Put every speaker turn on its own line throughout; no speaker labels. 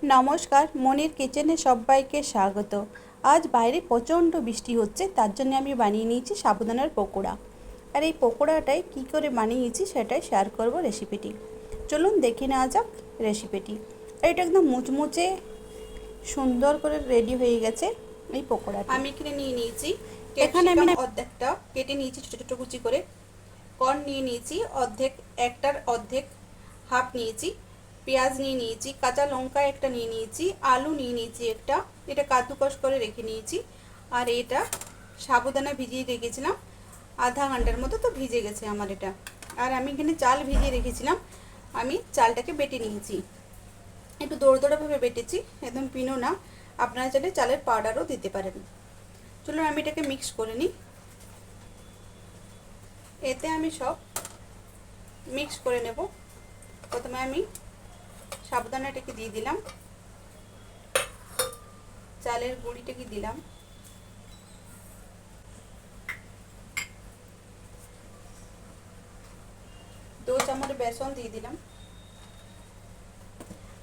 নমস্কার, মনির কিচেনে সবাইকে স্বাগত। আজ বাইরে প্রচণ্ড বৃষ্টি হচ্ছে, তার জন্য আমি বানিয়ে নিয়েছি সাবুদানার পকোড়া। আর এই পকোড়াটাই কী করে বানিয়েছি সেটাই শেয়ার করব রেসিপিটি। চলুন দেখে নেওয়া যাক রেসিপিটি। আর এটা একদম মুচমুচে সুন্দর করে রেডি হয়ে গেছে এই পকোড়াটা। আমি এখানে নিয়ে নিয়েছি, এখানে আমি অর্ধেকটা কেটে নিয়েছি ছোটো ছোটো কুচি করে। কর্ন নিয়ে নিয়েছি অর্ধেক, একটার অর্ধেক হাফ নিয়েছি। পেঁয়াজ নিয়ে নিয়েছি, কাঁচা লঙ্কা একটা নিয়ে নিয়েছি, আলু নিয়ে নিয়েছি একটা, এটা কাদ্দুকস করে রেখে নিয়েছি। আর এটা সাবুদানা ভিজিয়ে রেখেছিলাম আধা ঘন্টার মতো, তো ভিজে গেছে আমার এটা। আর আমি এখানে চাল ভিজিয়ে রেখেছিলাম, আমি চালটাকে বেটে নিয়েছি, একটু দৌড়ভাবে বেটেছি, একদম পিনো না। আপনারা চাইলে চালের পাউডারও দিতে পারেন। চলুন আমি এটাকে মিক্স করে নিই। এতে আমি সব মিক্স করে নেব। প্রথমে আমি সাবুদানাটাকে দিয়ে দিলাম, চালের গুঁড়িটাকে দিলাম, দু চামচ বেসন দিয়ে দিলাম।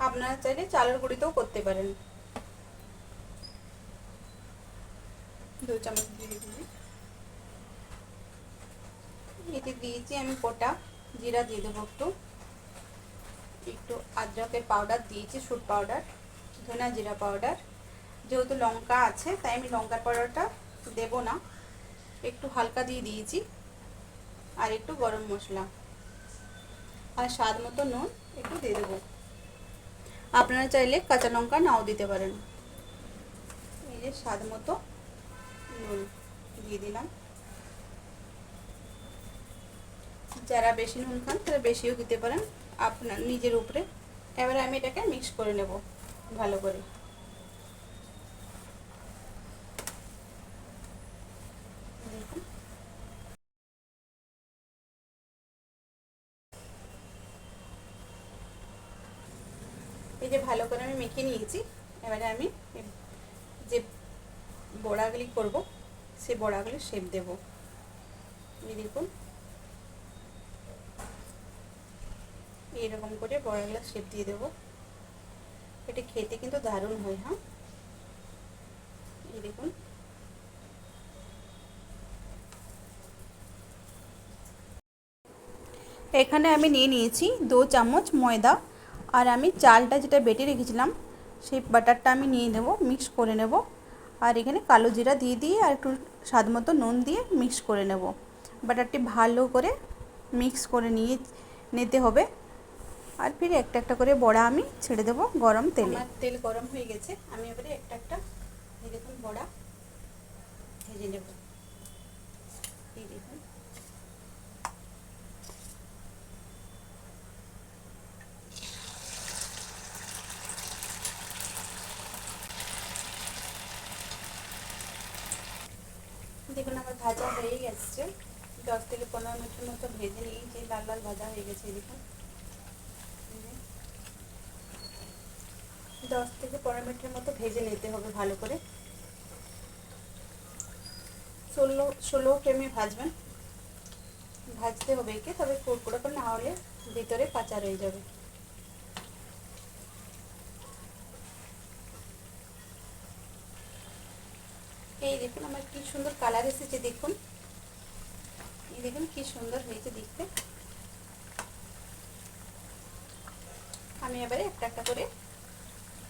আপনারা চাইলে চালের গুঁড়িতেও করতে পারেন। 2 চামচ দিয়ে দিলাম। এতে দিয়েছি আমি গোটা জিরা দিয়ে দেবো, একটু আদরকের পাউডার দিয়েছি, শুট পাউডার, ধনা জিরা পাউডার। যেহেতু লঙ্কা আছে তাই আমি লঙ্কার পাউডারটা দেব না, একটু হালকা দিয়ে দিয়েছি। আর একটু গরম মশলা আর স্বাদ মতো নুন একটু দিয়ে দেবো। আপনারা চাইলে কাঁচা লঙ্কা নাও দিতে পারেন। এই যে স্বাদ মতো নুন দিয়ে দিলাম। যারা বেশি নুন খান তারা বেশিও দিতে পারেন, আপনার নিজের উপরে। এবারে আমি এটাকে মিক্স করে নেব ভালো করে। এই যে ভালো করে আমি মেখে নিয়েছি। এবারে আমি যে বড়াগুলি করব সেই বড়াগুলি শেপ দেব। এই দেখুন, এইরকম করে বড়াগুলো শেপ দিয়ে দেবো। এটা খেতে কিন্তু দারুণ হয়। হ্যাঁ, এই দেখুন, এখানে আমি নিয়ে নিয়েছি 2 চামচ ময়দা। আর আমি চালটা যেটা বেটে রেখেছিলাম সেই বাটারটা আমি নিয়ে নেব, মিক্স করে নেব। আর এখানে কালো জিরা দিয়ে দিয়ে আর একটু স্বাদ মতো নুন দিয়ে মিক্স করে নেব। বাটারটি ভালো করে মিক্স করে নিতে হবে। আর ফির একটা একটা করে বড়া আমি ছেড়ে দেবো গরম তেলে। তেল গরম হয়ে গেছে, আমি এবারে একটা একটা দেখুন বড়া ভেজে নেব। এই দেখুন, দেখুন আমার ভাজা হয়ে গেছে। 10 থেকে 15 মিনিটের মতো ভেজে নিয়েছি, লাল লাল ভাজা হয়ে গেছে। দেখুন, 10 থেকে 15 মিনিটের মতো ভেজে নিতে হবে ভালো করে। ষোলো ফ্লেমে ভাজবেন, ভাজতে হবে একে, তবে কুড়কুড়ো করে না হলে ভিতরে কাঁচা রয়ে যাবে। এই দেখুন আমার কি সুন্দর কালার এসেছে, দেখুন, এই দেখুন কি সুন্দর হয়েছে দেখতে। আমি এবারে একটা একটা করে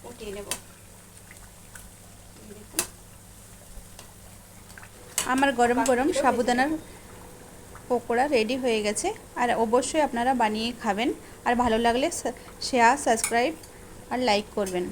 উঠিয়ে নেব। দেখুন আমার গরম গরম সাবুদানার পকোড়া রেডি হয়ে গেছে। আর অবশ্যই আপনারা বানিয়ে খাবেন। আর ভালো লাগলে শেয়ার, সাবস্ক্রাইব আর লাইক করবেন।